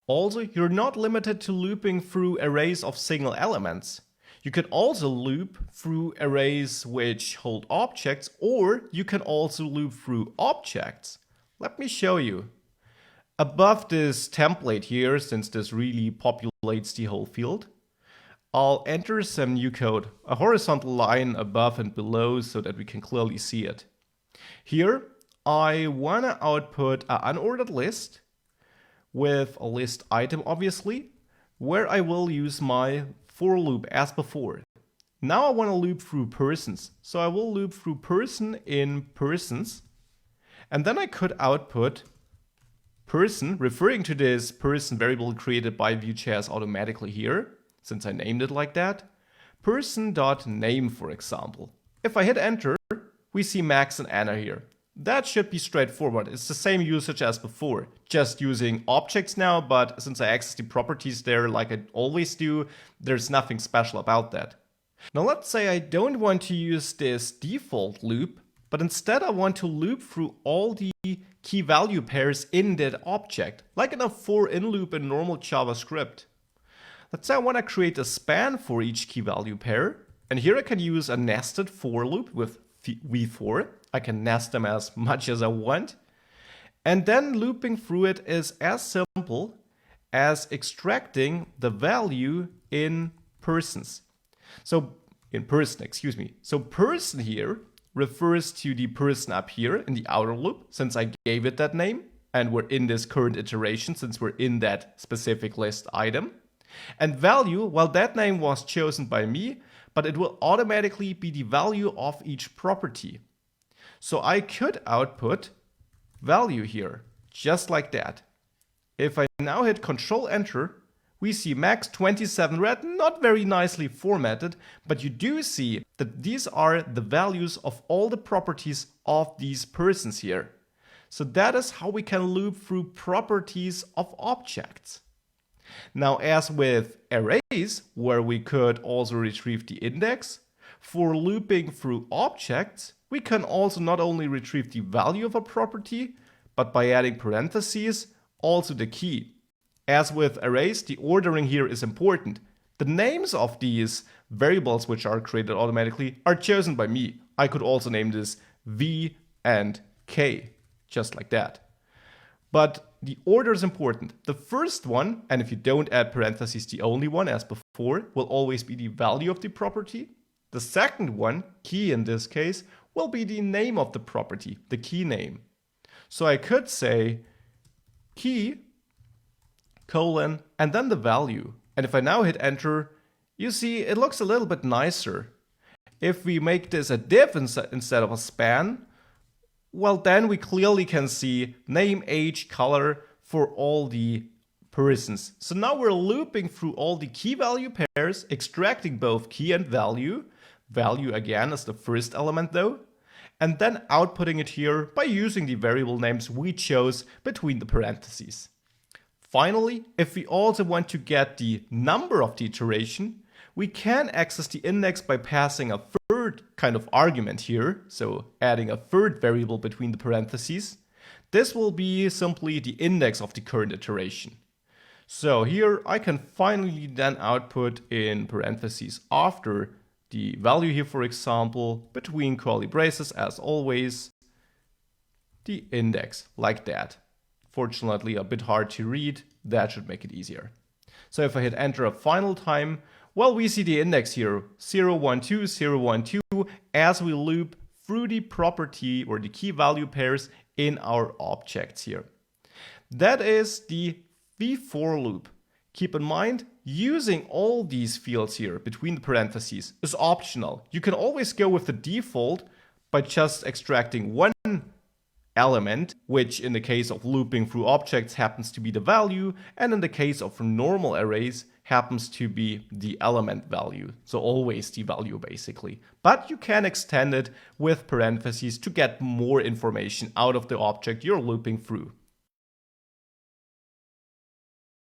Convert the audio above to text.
Also, you're not limited to looping through arrays of single elements. You can also loop through arrays which hold objects, or you can also loop through objects. Let me show you. Above this template here, since this really populates the whole field, I'll enter some new code, a horizontal line above and below so that we can clearly see it. Here, I want to output an unordered list with a list item, obviously, where I will use my for loop as before. Now I want to loop through persons, so I will loop through person in persons, and then I could output person, referring to this person variable created by Vue.js automatically here, since I named it like that, person.name, for example. If I hit enter, we see Max and Anna here. That should be straightforward. It's the same usage as before, just using objects now, but since I access the properties there like I always do, there's nothing special about that. Now let's say I don't want to use this default loop, but instead I want to loop through all the key value pairs in that object, like in a for in loop in normal JavaScript. Let's say I want to create a span for each key value pair, and here I can use a nested for loop with v-for. I can nest them as much as I want. And then looping through it is as simple as extracting the value in persons. So So person here refers to the person up here in the outer loop, since I gave it that name, and we're in this current iteration since we're in that specific list item. And value, well, that name was chosen by me, but it will automatically be the value of each property. So I could output value here, just like that. If I now hit Control Enter, we see max 27 red, not very nicely formatted, but you do see that these are the values of all the properties of these persons here. So that is how we can loop through properties of objects. Now, as with arrays, where we could also retrieve the index, for looping through objects, we can also not only retrieve the value of a property, but by adding parentheses, also the key. As with arrays, the ordering here is important. The names of these variables, which are created automatically, are chosen by me. I could also name this v and k, just like that. But the order is important. The first one, and if you don't add parentheses, the only one as before, will always be the value of the property. The second one, key in this case, will be the name of the property, the key name. So I could say key, colon, and then the value. And if I now hit enter, you see it looks a little bit nicer. If we make this a div instead of a span, well, then we clearly can see name, age, color for all the persons. So now we're looping through all the key value pairs, extracting both key and value. Value again is the first element though, and then outputting it here by using the variable names we chose between the parentheses. Finally, if we also want to get the number of the iteration, we can access the index by passing a third kind of argument here, so adding a third variable between the parentheses. This will be simply the index of the current iteration. So here I can finally then output in parentheses after the value here, for example, between curly braces as always, the index like that. Fortunately, a bit hard to read. That should make it easier. So if I hit enter a final time, well, we see the index here, 0, 1, 2, 0, 1, 2, as we loop through the property or the key value pairs in our objects here. That is the v-for loop. Keep in mind, using all these fields here between the parentheses is optional. You can always go with the default by just extracting one element, which in the case of looping through objects happens to be the value, and in the case of normal arrays happens to be the element value. So always the value basically. But you can extend it with parentheses to get more information out of the object you're looping through.